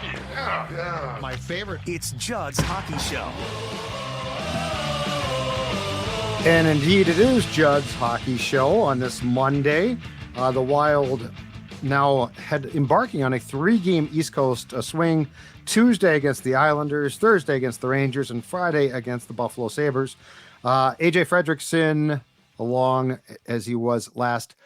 hockey. Yeah. My favorite. It's Judd's Hockey Show. And indeed, it is Judd's Hockey Show on this Monday. The Wild now embarking on a 3-game East Coast swing. Tuesday against the Islanders, Thursday against the Rangers, and Friday against the Buffalo Sabres. AJ Fredrickson, along as he was last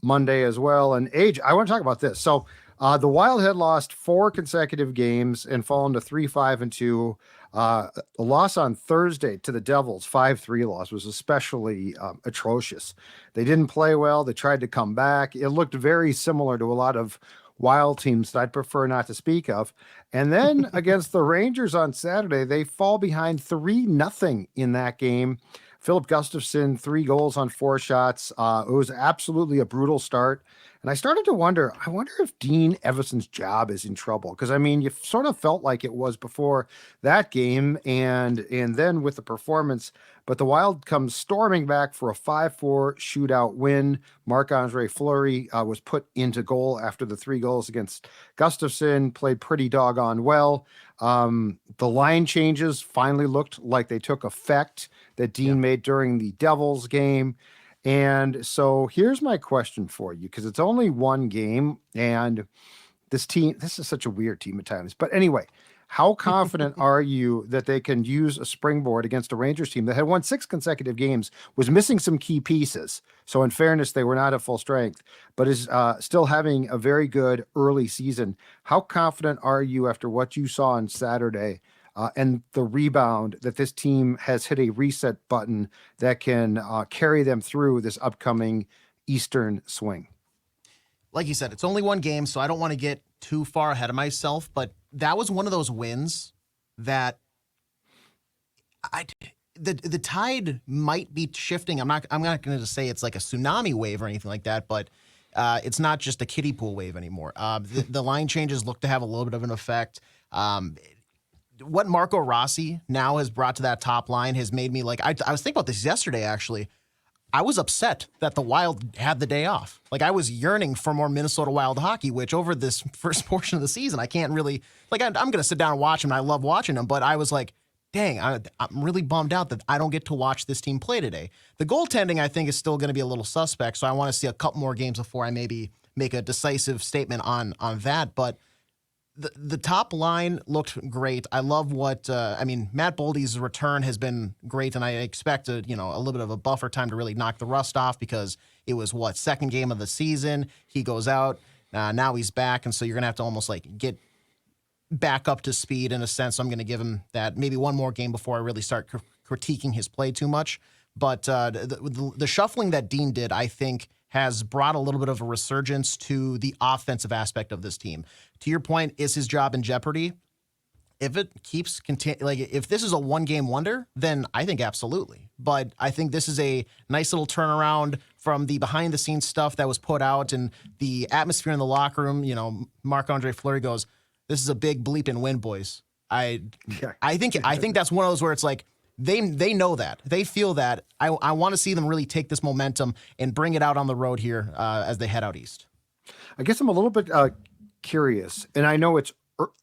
Monday as well. And AJ, I want to talk about this. So the Wild had lost 4 consecutive games and fallen to 3-5-2. A loss on Thursday to the Devils, 5-3 loss, was especially atrocious. They didn't play well. They tried to come back. It looked very similar to a lot of Wild teams that I'd prefer not to speak of. And then against the Rangers on Saturday, they fall behind 3-0 in that game. Filip Gustavsson, 3 goals on 4 shots. It was absolutely a brutal start. And I started to wonder if Dean Evason's job is in trouble. Because, I mean, you sort of felt like it was before that game and then with the performance. But the Wild comes storming back for a 5-4 shootout win. Marc-Andre Fleury was put into goal after the 3 goals against Gustafsson, played pretty doggone well. The line changes finally looked like they took effect that Dean made during the Devils game. And so here's my question for you, because it's only one game, and this is such a weird team at times. But anyway, how confident are you that they can use a springboard against a Rangers team that had won 6 consecutive games, was missing some key pieces? So in fairness, they were not at full strength, but is still having a very good early season. How confident are you after what you saw on Saturday and the rebound that this team has hit a reset button that can carry them through this upcoming Eastern swing? Like you said, it's only one game, so I don't want to get too far ahead of myself, but that was one of those wins that the tide might be shifting. I'm not going to say it's like a tsunami wave or anything like that, but it's not just a kiddie pool wave anymore. The line changes look to have a little bit of an effect. What Marco Rossi now has brought to that top line has made me like, I was thinking about this yesterday, actually. I was upset that the Wild had the day off. Like, I was yearning for more Minnesota Wild hockey, which over this first portion of the season, I can't really, like, I'm going to sit down and watch them. I love watching them, but I was like, dang, I'm really bummed out that I don't get to watch this team play today. The goaltending, I think, is still going to be a little suspect, so I want to see a couple more games before I maybe make a decisive statement on that, but the top line looked great. I love what Matt Boldy's return has been great, and I expect a little bit of a buffer time to really knock the rust off, because it was second game of the season. He goes out, now he's back, and so you're gonna have to almost like get back up to speed in a sense. So I'm gonna give him that maybe one more game before I really start critiquing his play too much. But the shuffling that Dean did, I think, has brought a little bit of a resurgence to the offensive aspect of this team. To your point, is his job in jeopardy? If it keeps if this is a one-game wonder, then I think absolutely. But I think this is a nice little turnaround from the behind-the-scenes stuff that was put out and the atmosphere in the locker room. Marc-Andre Fleury goes, "This is a big bleeping win, boys." I think that's one of those where it's like, They know that. They feel that. I want to see them really take this momentum and bring it out on the road here as they head out east. I guess I'm a little bit curious, and I know it's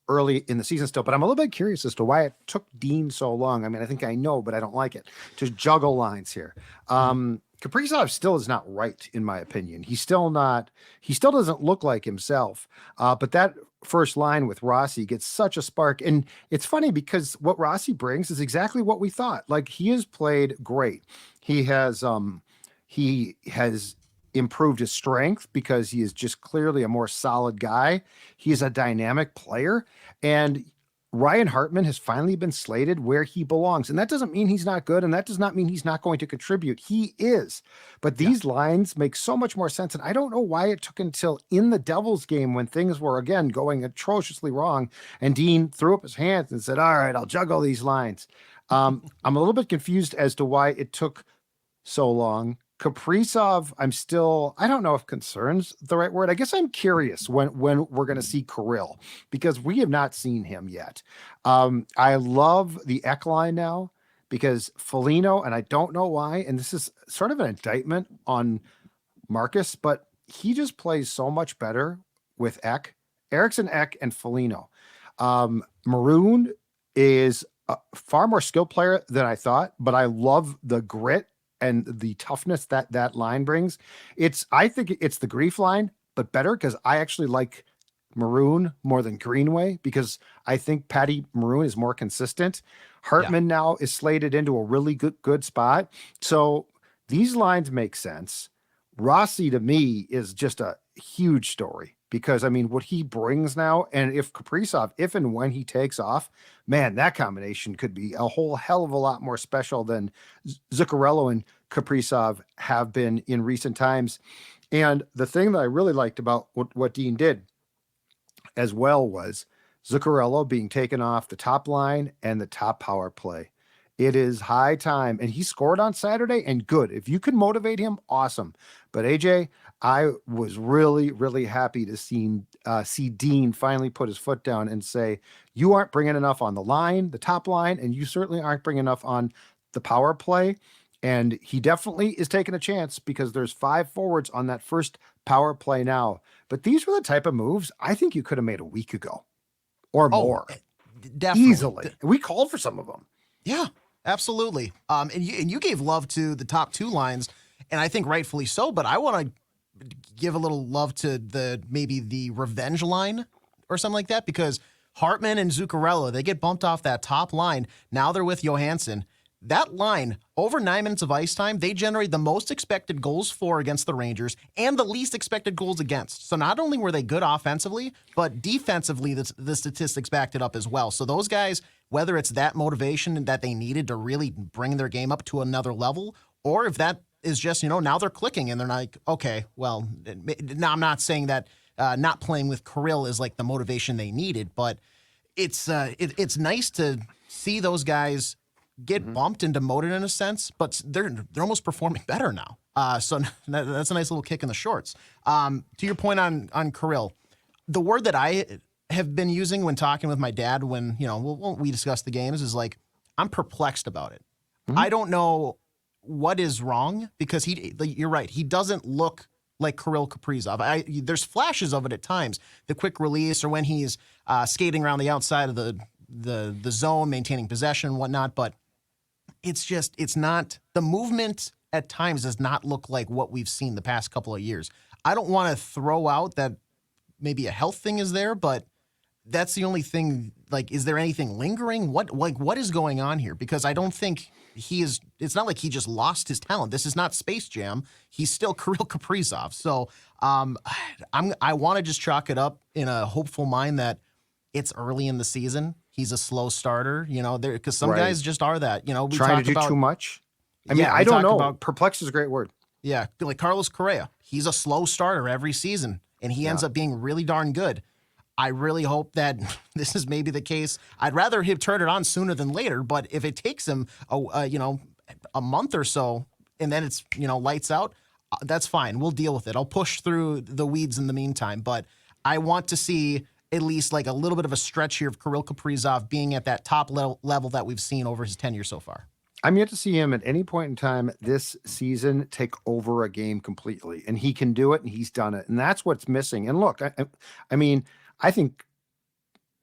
early in the season still, but I'm a little bit curious as to why it took Dean so long. I mean, I think I know, but I don't like it, to juggle lines here. Kaprizov still is not right, in my opinion. He still doesn't look like himself. But that first line with Rossi gets such a spark. And it's funny because what Rossi brings is exactly what we thought. Like, he has played great. He has improved his strength because he is just clearly a more solid guy. He is a dynamic player. And Ryan Hartman has finally been slated where he belongs. And that doesn't mean he's not good, and that does not mean he's not going to contribute. He is. But these lines make so much more sense. And I don't know why it took until in the Devils game, when things were, again, going atrociously wrong, and Dean threw up his hands and said, "All right, I'll juggle these lines." I'm a little bit confused as to why it took so long. Kaprizov, I don't know if concern's the right word. I guess I'm curious when we're going to see Kirill, because we have not seen him yet. I love the Ek line now, because Foligno, and I don't know why, and this is sort of an indictment on Marcus, but he just plays so much better with Ek, Eriksson, Ek, and Foligno. Maroon is a far more skilled player than I thought, but I love the grit and the toughness that that line brings. I think it's the Grief line, but better because I actually like Maroon more than Greenway because I think Patty Maroon is more consistent. Yeah. Hartman now is slated into a really good spot. So these lines make sense. Rossi to me is just a huge story because I mean what he brings now, and if Kaprizov, if and when he takes off, man, that combination could be a whole hell of a lot more special than Zuccarello and Kaprizov have been in recent times. And the thing that I really liked about what Dean did as well was Zuccarello being taken off the top line and the top power play. It is high time. And he scored on Saturday and good. If you can motivate him, awesome. But AJ, I was really, really happy to see Dean finally put his foot down and say, you aren't bringing enough on the line, the top line, and you certainly aren't bringing enough on the power play. And he definitely is taking a chance because there's 5 forwards on that first power play now. But these were the type of moves I think you could have made a week ago or more. Definitely. Easily. We called for some of them. Yeah, absolutely. And you gave love to the top 2 lines, and I think rightfully so, but I want to give a little love to maybe the revenge line or something like that, because Hartman and Zuccarello, they get bumped off that top line. Now they're with Johansson. That line, over 9 minutes of ice time, they generate the most expected goals for against the Rangers and the least expected goals against. So not only were they good offensively, but defensively, the statistics backed it up as well. So those guys, whether it's that motivation that they needed to really bring their game up to another level, or if that is just, now they're clicking and they're like, okay, well, now I'm not saying that not playing with Kirill is like the motivation they needed, but it's nice to see those guys get bumped and demoted in a sense, but they're almost performing better now. So that's a nice little kick in the shorts. To your point on Kirill, the word that I have been using when talking with my dad when we discuss the games is like, I'm perplexed about it. I don't know what is wrong because you're right. He doesn't look like Kirill Kaprizov. There's flashes of it at times, the quick release or when he's skating around the outside of the zone, maintaining possession and whatnot, but it's not, the movement at times does not look like what we've seen the past couple of years. I don't want to throw out that maybe a health thing is there, but that's the only thing. Like, is there anything lingering? What is going on here? Because I don't think it's not like he just lost his talent. This is not Space Jam. He's still Kirill Kaprizov. So I want to just chalk it up in a hopeful mind that it's early in the season. He's a slow starter, because some guys just are that. We trying to do too much. I mean, I don't know. Perplexed is a great word. Yeah, like Carlos Correa. He's a slow starter every season, and he ends up being really darn good. I really hope that this is maybe the case. I'd rather him turn it on sooner than later, but if it takes him, a month or so, and then it's, lights out, that's fine. We'll deal with it. I'll push through the weeds in the meantime, but I want to see at least like a little bit of a stretch here of Kirill Kaprizov being at that top level that we've seen over his tenure so far. I'm yet to see him at any point in time this season take over a game completely, and he can do it, and he's done it, and that's what's missing. And look, I mean, I think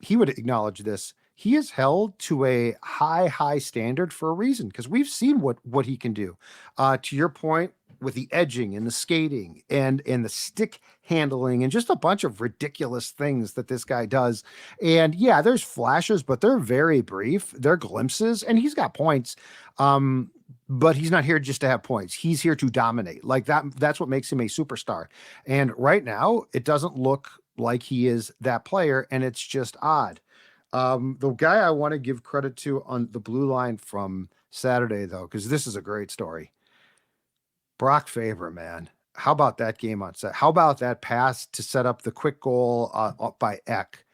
he would acknowledge this. He is held to a high standard for a reason because we've seen what he can do. To your point, with the edging and the skating and the stick handling and just a bunch of ridiculous things that this guy does. And yeah, there's flashes, but they're very brief. They're glimpses, and he's got points. But he's not here just to have points. He's here to dominate. Like that's what makes him a superstar. And right now, it doesn't look like he is that player, and it's just odd. The guy I want to give credit to on the blue line from Saturday, though, because this is a great story. Brock Faber, man. How about that game on set? How about that pass to set up the quick goal by Eck?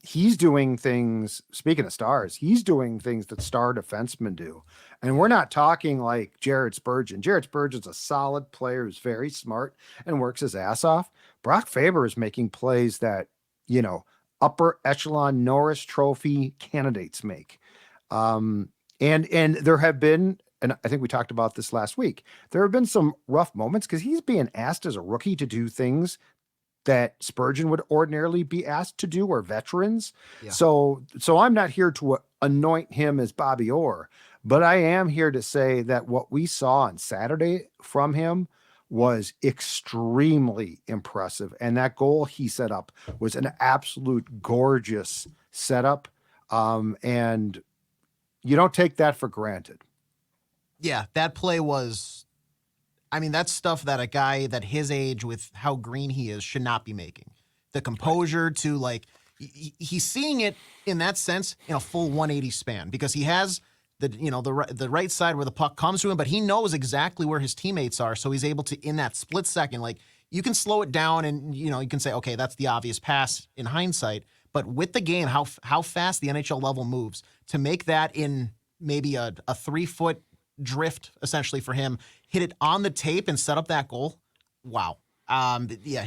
He's doing things, speaking of stars, he's doing things that star defensemen do. And we're not talking like Jared Spurgeon. Jared Spurgeon's a solid player who's very smart and works his ass off. Brock Faber is making plays that, upper echelon Norris Trophy candidates make. And there have been, and I think we talked about this last week, there have been some rough moments because he's being asked as a rookie to do things that Spurgeon would ordinarily be asked to do, or veterans. Yeah. So I'm not here to anoint him as Bobby Orr, but I am here to say that what we saw on Saturday from him was extremely impressive. And that goal he set up was an absolute gorgeous setup. And you don't take that for granted. Yeah, that play was, I mean, that's stuff that a guy that his age with how green he is should not be making. The composure to like, he's seeing it in that sense in a full 180 span because he has the right side where the puck comes to him, but he knows exactly where his teammates are. So he's able to, in that split second, like you can slow it down and, you can say, okay, that's the obvious pass in hindsight. But with the game, how fast the NHL level moves to make that in maybe a 3-foot drift essentially for him, hit it on the tape and set up that goal. Wow. Yeah,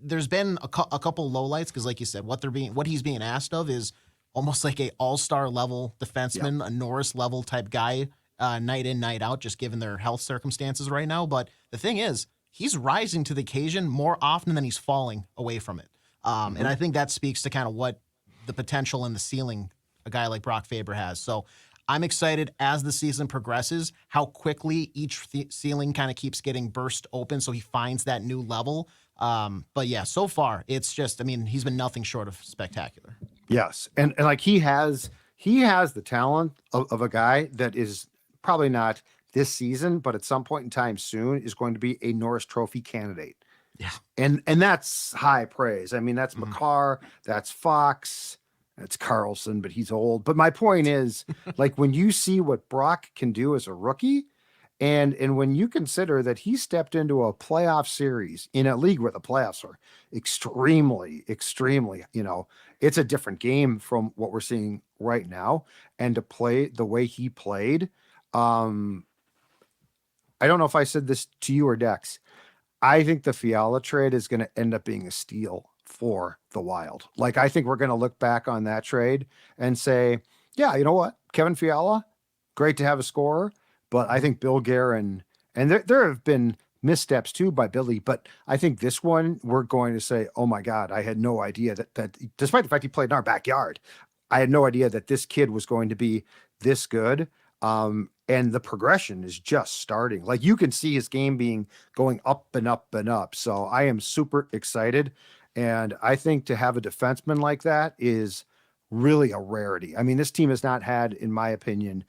there's been a couple lowlights because, like you said, what he's being asked of is almost like a all-star level defenseman, a Norris level type guy, night in, night out, just given their health circumstances right now. But the thing is, he's rising to the occasion more often than he's falling away from it. And I think that speaks to kind of what the potential and the ceiling a guy like Brock Faber has. So I'm excited as the season progresses, how quickly each ceiling kind of keeps getting burst open so he finds that new level. But yeah, so far, it's just, I mean, he's been nothing short of spectacular. Yes. And like he has the talent of a guy that is probably not this season, but at some point in time soon is going to be a Norris Trophy candidate. Yeah. And that's high praise. I mean, that's Makar, that's Fox, that's Carlson, but he's old. But my point is, like, when you see what Brock can do as a rookie, and when you consider that he stepped into a playoff series in a league where the playoffs are extremely, it's a different game from what we're seeing right now. And to play the way he played, I don't know if I said this to you or Dex. I think the Fiala trade is going to end up being a steal for the Wild. Like, I think we're going to look back on that trade and say, yeah, you know what? Kevin Fiala, great to have a scorer. But I think Bill Guerin, and there have been missteps too by Billy, but I think this one, we're going to say, oh my God, I had no idea that despite the fact he played in our backyard, I had no idea that this kid was going to be this good. And the progression is just starting. Like, you can see his game going up and up and up. So I am super excited. And I think to have a defenseman like that is really a rarity. I mean, this team has not had, in my opinion,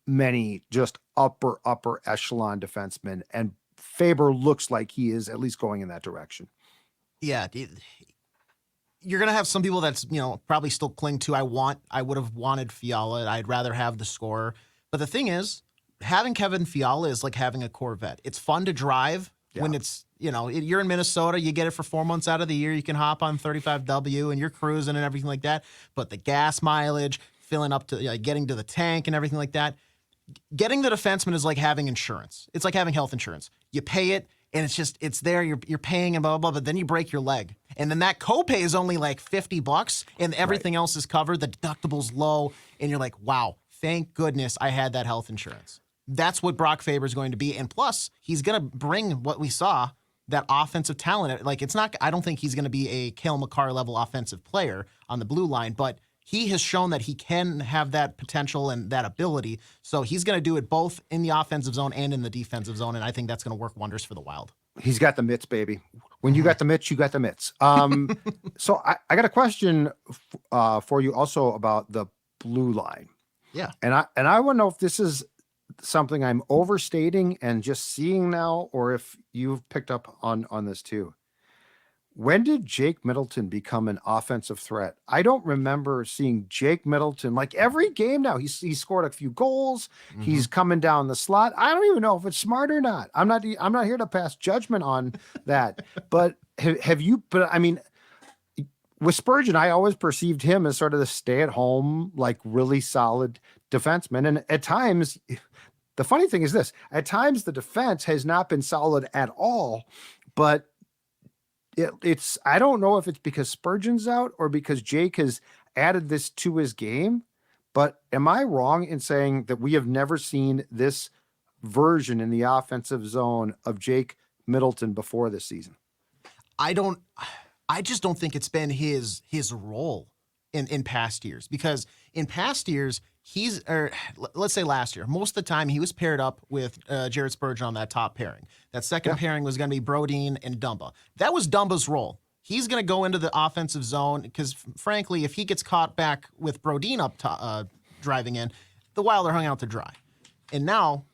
many just upper echelon defensemen, and Faber looks like he is at least going in that direction. Yeah. You're going to have some people that's, probably still cling to, I would have wanted Fiala. I'd rather have the scorer. But the thing is, having Kevin Fiala is like having a Corvette. It's fun to drive when it's, you're in Minnesota, you get it for 4 months out of the year. You can hop on 35W and you're cruising and everything like that. But the gas mileage, filling up to getting to the tank and everything like that. Getting the defenseman is like having insurance. It's like having health insurance. You pay it, and it's there. You're paying and blah, blah, blah, but then you break your leg. And then that copay is only like $50, and everything else is covered. The deductible's low, and you're like, wow, thank goodness I had that health insurance. That's what Brock Faber is going to be. And plus, he's going to bring what we saw, that offensive talent. Like, I don't think he's going to be a Cale Makar level offensive player on the blue line, but he has shown that he can have that potential and that ability. So he's going to do it both in the offensive zone and in the defensive zone. And I think that's going to work wonders for the Wild. He's got the mitts, baby. When you got the mitts, you got the mitts. So I got a question for you also about the blue line. Yeah. And I want to know if this is something I'm overstating and just seeing now, or if you've picked up on this too. When did Jake Middleton become an offensive threat? I don't remember seeing Jake Middleton, like, every game now. He scored a few goals. Mm-hmm. He's coming down the slot. I don't even know if it's smart or not. I'm not here to pass judgment on that. But have you? But I mean, with Spurgeon, I always perceived him as sort of the stay-at-home, like, really solid defenseman. And at times, the funny thing is this: at times the defense has not been solid at all, but it's I don't know if it's because Spurgeon's out or because Jake has added this to his game, but am I wrong in saying that we have never seen this version in the offensive zone of Jake Middleton before this season? I just don't think it's been his role in past years, because in past years let's say last year, most of the time he was paired up with Jared Spurgeon on that top pairing. That second pairing was going to be Brodin and Dumba. That was Dumba's role. He's going to go into the offensive zone because, frankly, if he gets caught back with Brodin up driving in, the Wild are hung out to dry. And now,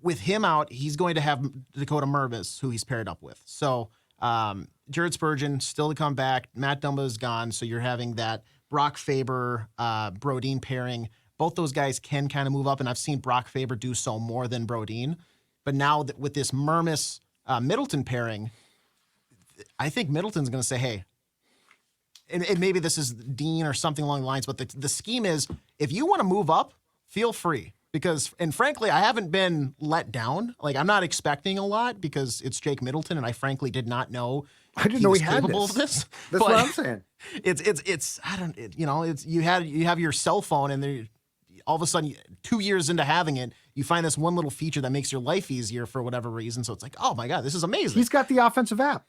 with him out, he's going to have Dakota Mervis, who he's paired up with. So Jared Spurgeon still to come back. Matt Dumba is gone, so you're having that Brock Faber, Brodin pairing. Both those guys can kind of move up, and I've seen Brock Faber do so more than Brodin. But now with this Mermis Middleton pairing, I think Middleton's going to say, hey, and maybe this is Dean or something along the lines, but the scheme is, if you want to move up, feel free. Because, and frankly, I haven't been let down. Like, I'm not expecting a lot because it's Jake Middleton, and I frankly did not know I didn't know he had capable this. of this. That's what I'm saying. It's I don't, it's you have your cell phone, and there, all of a sudden, 2 years into having it, you find this one little feature that makes your life easier for whatever reason. So it's like, oh my God, this is amazing. He's got the offensive app.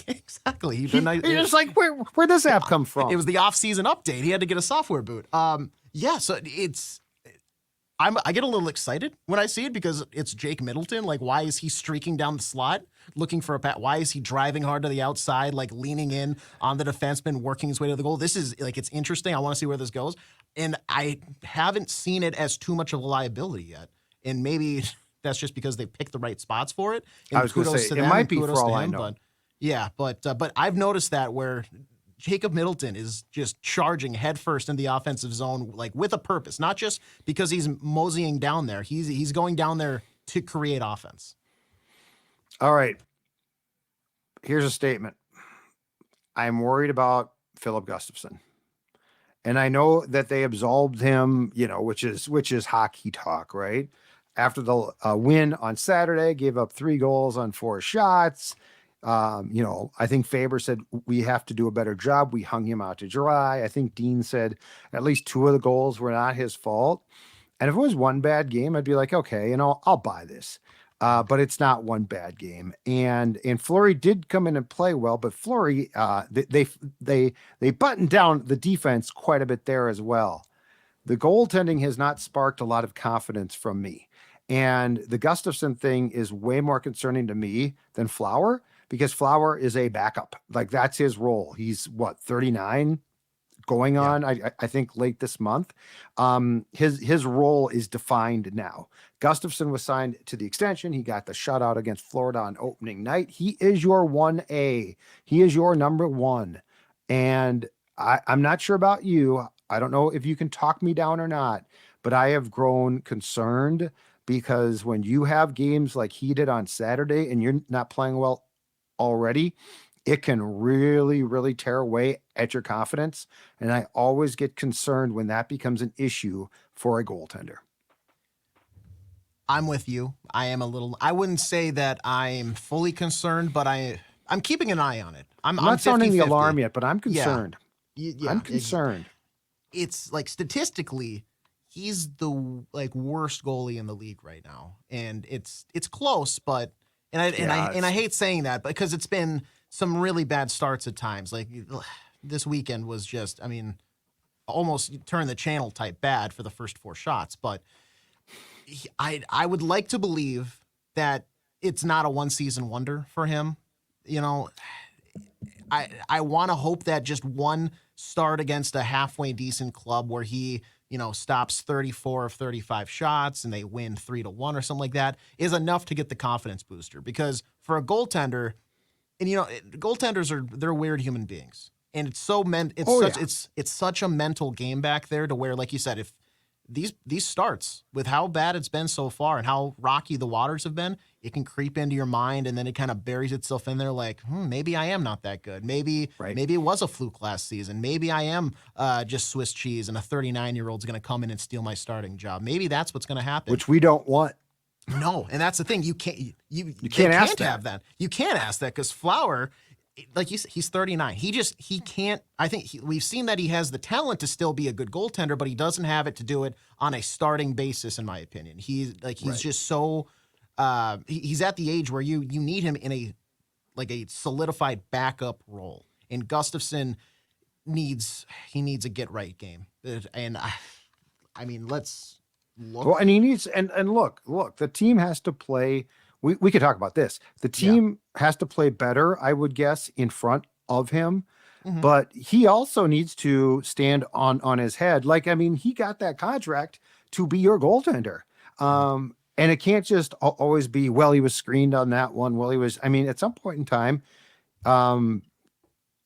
Exactly. You're just like, where'd this app come from? It was the off-season update. He had to get a software boot. Yeah, so I get a little excited when I see it because it's Jake Middleton. Like, why is he streaking down the slot looking for a pat? Why is he driving hard to the outside, like leaning in on the defenseman, working his way to the goal? This is like, it's interesting. I want to see where this goes. And I haven't seen it as too much of a liability yet. And maybe that's just because they picked the right spots for it. And I was going to say, it might be for all I know. But yeah, but I've noticed that where Jacob Middleton is just charging headfirst in the offensive zone, like with a purpose, not just because he's moseying down there. He's going down there to create offense. All right. Here's a statement. I'm worried about Filip Gustavsson. And I know that they absolved him, which is hockey talk, right? After the win on Saturday, gave up 3 goals on 4 shots. I think Faber said we have to do a better job. We hung him out to dry. I think Dean said at least 2 of the goals were not his fault. And if it was one bad game, I'd be like, okay, I'll buy this. But it's not one bad game. And Fleury did come in and play well, but Fleury, they buttoned down the defense quite a bit there as well. The goaltending has not sparked a lot of confidence from me. And the Gustavsson thing is way more concerning to me than Flower, because Flower is a backup. Like, that's his role. He's 39 going on, I think late this month. His role is defined now. Gustavsson was signed to the extension. He got the shutout against Florida on opening night. He is your 1A. He is your number 1. And I'm not sure about you. I don't know if you can talk me down or not, but I have grown concerned because when you have games like he did on Saturday and you're not playing well already, it can really, really tear away at your confidence. And I always get concerned when that becomes an issue for a goaltender. I'm with you. I wouldn't say that I'm fully concerned, but I'm keeping an eye on it. I'm not sounding the 50-50. alarm yet, but I'm concerned. Yeah, I'm concerned. It's like, statistically, he's the worst goalie in the league right now. And it's close, but I hate saying that because it's been some really bad starts at times. Like, this weekend was just, almost turn the channel type bad for the first 4 shots. But I would like to believe that it's not a one-season wonder for him. I want to hope that just one start against a halfway decent club where he, stops 34 of 35 shots and they win 3-1 or something like that is enough to get the confidence booster. Because for a goaltender, and goaltenders they're weird human beings, and it's such a mental game back there to where, like you said, if these starts with how bad it's been so far and how rocky the waters have been, it can creep into your mind, and then it kind of buries itself in there like, maybe I am not that good. Maybe it was a fluke last season. Maybe I am just Swiss cheese, and a 39-year-old's going to come in and steal my starting job. Maybe that's what's going to happen. Which we don't want. No, and that's the thing. You can't have that. You can't ask that because Flower, like you said, he's 39. He can't. I think we've seen that he has the talent to still be a good goaltender, but he doesn't have it to do it on a starting basis, in my opinion. He's just so. He's at the age where you need him in a a solidified backup role. And Gustavsson needs a get right game. And I mean, let's look. Well, and he needs and look, the team has to play. We could talk about this. The team has to play better, I would guess, in front of him. But he also needs to stand on his head. Like, I mean, he got that contract to be your goaltender. And it can't just always be, well, he was screened on that one. Well, I mean, at some point in time,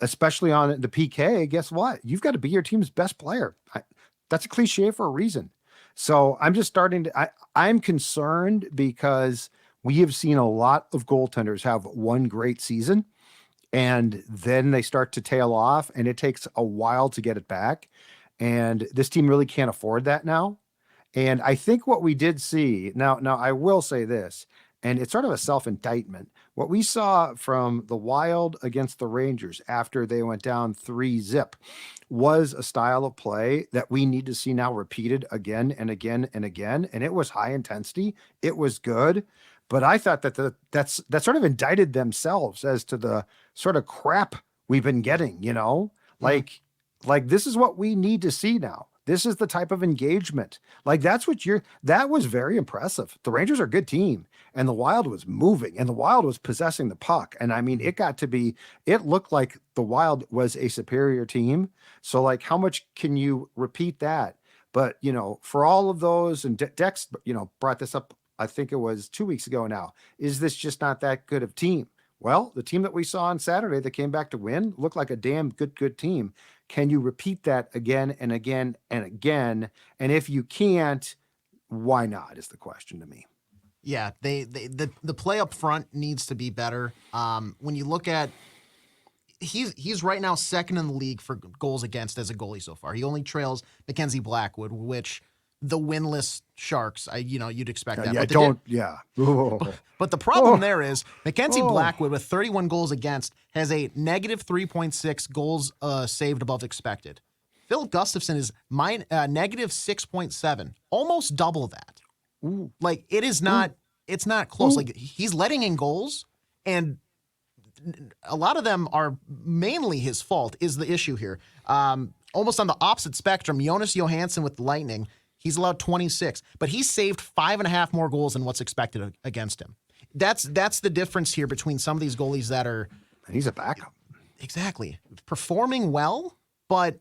especially on the PK, guess what? You've got to be your team's best player. That's a cliche for a reason. So I'm just I'm concerned because we have seen a lot of goaltenders have one great season and then they start to tail off and it takes a while to get it back. And this team really can't afford that now. And I think what we did see now I will say this, and it's sort of a self-indictment. What we saw from the Wild against the Rangers after they went down 3-0 was a style of play that we need to see now repeated again and again and again. And it was high intensity. It was good. But I thought that sort of indicted themselves as to the sort of crap we've been getting, you know, like this is what we need to see now. This is the type of engagement. Like that was very impressive. The Rangers are a good team and the Wild was moving and the Wild was possessing the puck. And I mean, it looked like the Wild was a superior team. So like, how much can you repeat that? But, you know, for all of those, and Dex, you know, brought this up, I think it was 2 weeks ago now, is this just not that good of team? Well, the team that we saw on Saturday that came back to win looked like a damn good team. Can you repeat that again and again and again? And if you can't, why not is the question to me. Yeah, the play up front needs to be better. When you look at he's right now second in the league for goals against as a goalie so far. He only trails Mackenzie Blackwood, which the winless Sharks, you'd expect that. But the problem there is Mackenzie Blackwood with 31 goals against has a negative 3.6 goals saved above expected. Filip Gustavsson is negative 6.7, almost double that. Ooh. Like it is not, it's not close. Ooh. Like he's letting in goals, and a lot of them are mainly his fault. Is the issue here? Almost on the opposite spectrum, Jonas Johansson with the Lightning. He's allowed 26, but he's saved 5.5 more goals than what's expected against him. That's the difference here between some of these goalies that are. He's a backup. Exactly. Performing well, but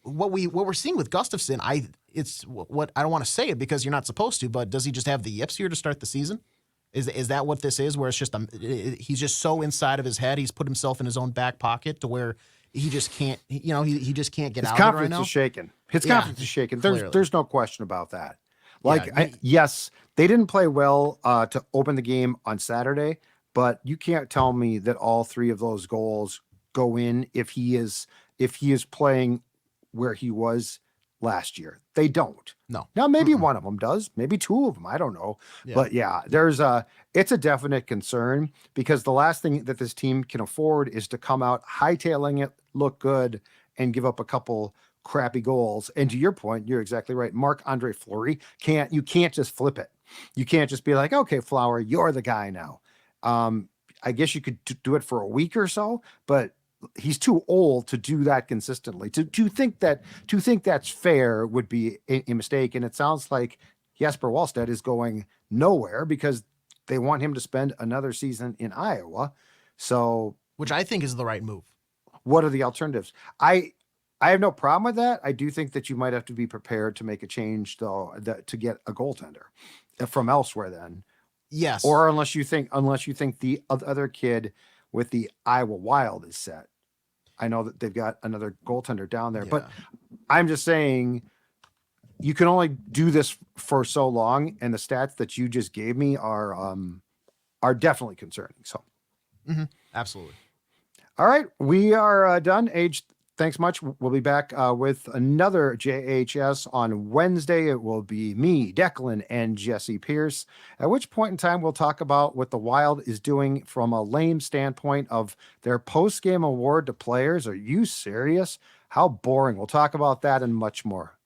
what we're seeing with Gustafsson, I don't want to say it because you're not supposed to, but does he just have the yips here to start the season? Is that what this is? Where it's just he's just so inside of his head, he's put himself in his own back pocket to where he just can't, he just can't get out of it right now. His confidence is shaken. His confidence is shaken. There's no question about that. Like, yes, they didn't play well to open the game on Saturday, but you can't tell me that all three of those goals go in if he is playing where he was last year. They don't. No. Now maybe one of them does, maybe two of them. I don't know. Yeah. But yeah, it's a definite concern because the last thing that this team can afford is to come out hightailing it, look good, and give up a couple crappy goals. And to your point, you're exactly right. Marc-Andre Fleury you can't just flip it. You can't just be like, okay, Flower, you're the guy now. I guess you could do it for a week or so, but he's too old to do that consistently. To think that's fair would be a mistake. And it sounds like Jesper Wallstedt is going nowhere because they want him to spend another season in Iowa. So, which I think is the right move. What are the alternatives? I have no problem with that. I do think that you might have to be prepared to make a change though, to get a goaltender from elsewhere then. Yes. Or unless you think the other kid with the Iowa Wild is set. I know that they've got another goaltender down there, but I'm just saying you can only do this for so long. And the stats that you just gave me are definitely concerning. So absolutely. All right. We are done. Age. Thanks much. We'll be back with another JHS on Wednesday. It will be me, Declan, and Jesse Pierce, at which point in time we'll talk about what the Wild is doing from a lame standpoint of their post-game award to players. Are you serious? How boring. We'll talk about that and much more.